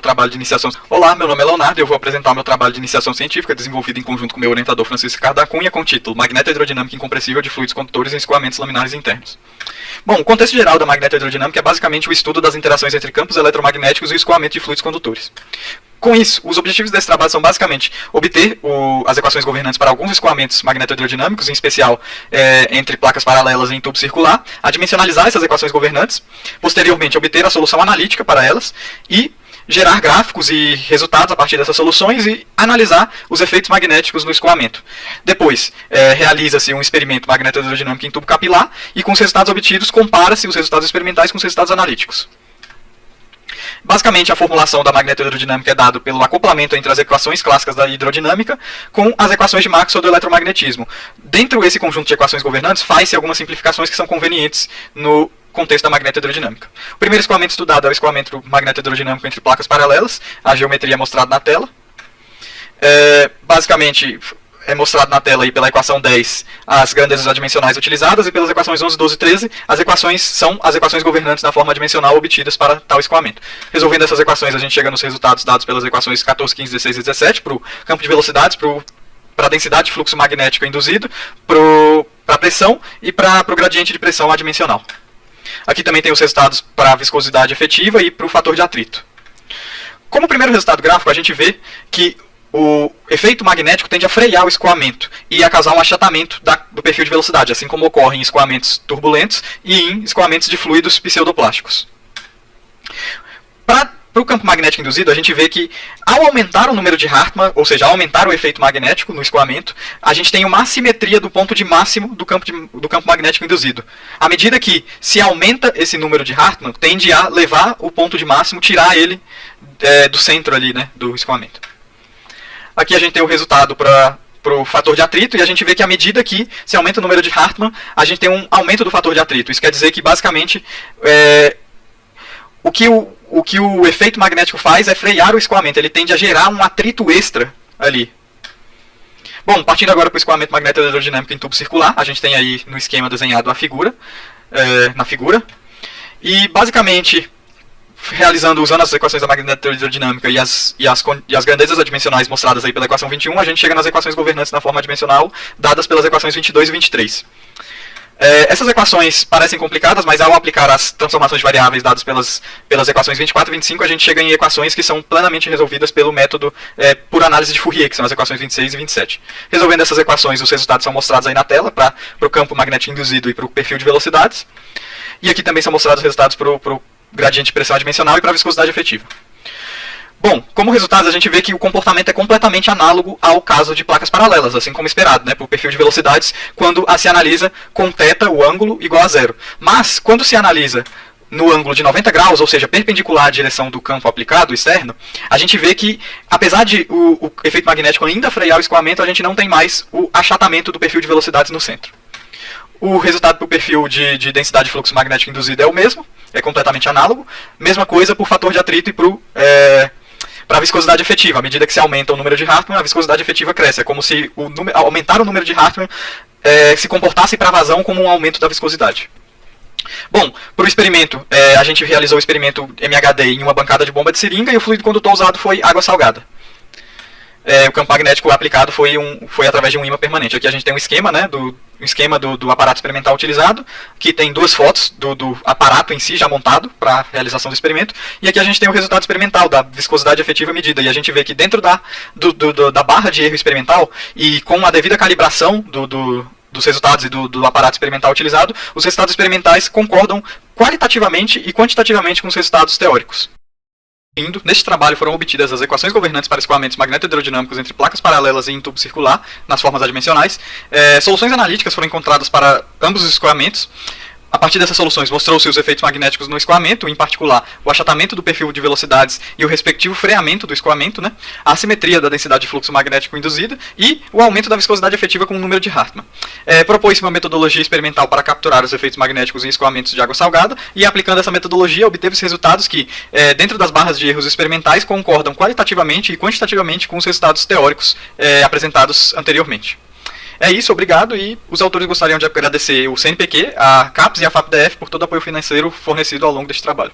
trabalho de iniciação. Olá, meu nome é Leonardo e eu vou apresentar o meu trabalho de iniciação científica desenvolvido em conjunto com meu orientador Francisco Ricardo da Cunha com o título Magnetohidrodinâmica incompressível de fluidos condutores em escoamentos laminares internos. Bom, o contexto geral da magnetohidrodinâmica é basicamente o estudo das interações entre campos eletromagnéticos e o escoamento de fluidos condutores. Com isso, os objetivos desse trabalho são basicamente obter as equações governantes para alguns escoamentos magnetohidrodinâmicos, em especial entre placas paralelas em tubo circular, adimensionalizar essas equações governantes, posteriormente obter a solução analítica para elas e gerar gráficos e resultados a partir dessas soluções e analisar os efeitos magnéticos no escoamento. Depois, realiza-se um experimento magnetohidrodinâmico em tubo capilar e com os resultados obtidos compara-se os resultados experimentais com os resultados analíticos. Basicamente, a formulação da magnetohidrodinâmica é dada pelo acoplamento entre as equações clássicas da hidrodinâmica com as equações de Maxwell do eletromagnetismo. Dentro desse conjunto de equações governantes, faz-se algumas simplificações que são convenientes no contexto da magnetohidrodinâmica. O primeiro escoamento estudado é o escoamento magnetohidrodinâmico entre placas paralelas, a geometria é mostrada na tela. Basicamente, é mostrado na tela aí pela equação 10 as grandezas adimensionais utilizadas e pelas equações 11, 12 e 13 as equações são as equações governantes da forma adimensional obtidas para tal escoamento. Resolvendo essas equações a gente chega nos resultados dados pelas equações 14, 15, 16 e 17 para o campo de velocidades, para a densidade de fluxo magnético induzido, para a pressão e para o gradiente de pressão adimensional. Aqui também tem os resultados para a viscosidade efetiva e para o fator de atrito. Como primeiro resultado gráfico a gente vê que o efeito magnético tende a frear o escoamento e a causar um achatamento do perfil de velocidade, assim como ocorre em escoamentos turbulentos e em escoamentos de fluidos pseudoplásticos. Para o campo magnético induzido, a gente vê que ao aumentar o número de Hartmann, ou seja, ao aumentar o efeito magnético no escoamento, a gente tem uma assimetria do ponto de máximo do campo magnético induzido. À medida que se aumenta esse número de Hartmann, tende a levar o ponto de máximo, tirar ele do centro ali, né, do escoamento. Aqui a gente tem o resultado para o fator de atrito, e a gente vê que à medida que se aumenta o número de Hartmann, a gente tem um aumento do fator de atrito. Isso quer dizer que, basicamente, o que o efeito magnético faz é frear o escoamento. Ele tende a gerar um atrito extra ali. Bom, partindo agora para o escoamento magnetohidrodinâmico em tubo circular, a gente tem aí no esquema desenhado na figura. E, basicamente, usando as equações da magnetohidrodinâmica e as grandezas adimensionais mostradas aí pela equação 21, a gente chega nas equações governantes na forma adimensional, dadas pelas equações 22 e 23. Essas equações parecem complicadas, mas ao aplicar as transformações de variáveis dadas pelas equações 24 e 25, a gente chega em equações que são plenamente resolvidas pelo método por análise de Fourier, que são as equações 26 e 27. Resolvendo essas equações, os resultados são mostrados aí na tela, para o campo magnético induzido e para o perfil de velocidades. E aqui também são mostrados os resultados para o gradiente de pressão adimensional e para a viscosidade efetiva. Bom, como resultado a gente vê que o comportamento é completamente análogo ao caso de placas paralelas, assim como esperado, né, para o perfil de velocidades, quando se analisa com θ, o ângulo, igual a zero. Mas, quando se analisa no ângulo de 90 graus, ou seja, perpendicular à direção do campo aplicado, externo, a gente vê que, apesar de o efeito magnético ainda frear o escoamento, a gente não tem mais o achatamento do perfil de velocidades no centro. O resultado para o perfil de densidade de fluxo magnético induzido é o mesmo, é completamente análogo. Mesma coisa por fator de atrito e para a viscosidade efetiva. À medida que se aumenta o número de Hartmann, a viscosidade efetiva cresce. É como se aumentar o número de Hartmann se comportasse para a vazão como um aumento da viscosidade. Bom, para o experimento, a gente realizou o experimento MHD em uma bancada de bomba de seringa e o fluido condutor usado foi água salgada. O campo magnético aplicado foi através de um ímã permanente. Aqui a gente tem um esquema, né, do aparato experimental utilizado, que tem duas fotos do aparato em si já montado para a realização do experimento, e aqui a gente tem o resultado experimental da viscosidade efetiva medida, e a gente vê que dentro da barra de erro experimental, e com a devida calibração dos resultados e do aparato experimental utilizado, os resultados experimentais concordam qualitativamente e quantitativamente com os resultados teóricos. Neste trabalho foram obtidas as equações governantes para escoamentos magnetohidrodinâmicos entre placas paralelas e em tubo circular, nas formas adimensionais. Soluções analíticas foram encontradas para ambos os escoamentos. A partir dessas soluções, mostrou-se os efeitos magnéticos no escoamento, em particular o achatamento do perfil de velocidades e o respectivo freamento do escoamento, né? A assimetria da densidade de fluxo magnético induzida e o aumento da viscosidade efetiva com o número de Hartmann. Propôs-se uma metodologia experimental para capturar os efeitos magnéticos em escoamentos de água salgada e, aplicando essa metodologia, obteve-se resultados que, dentro das barras de erros experimentais, concordam qualitativamente e quantitativamente com os resultados teóricos apresentados anteriormente. É isso, obrigado, e os autores gostariam de agradecer o CNPq, a CAPES e a FAPDF por todo o apoio financeiro fornecido ao longo deste trabalho.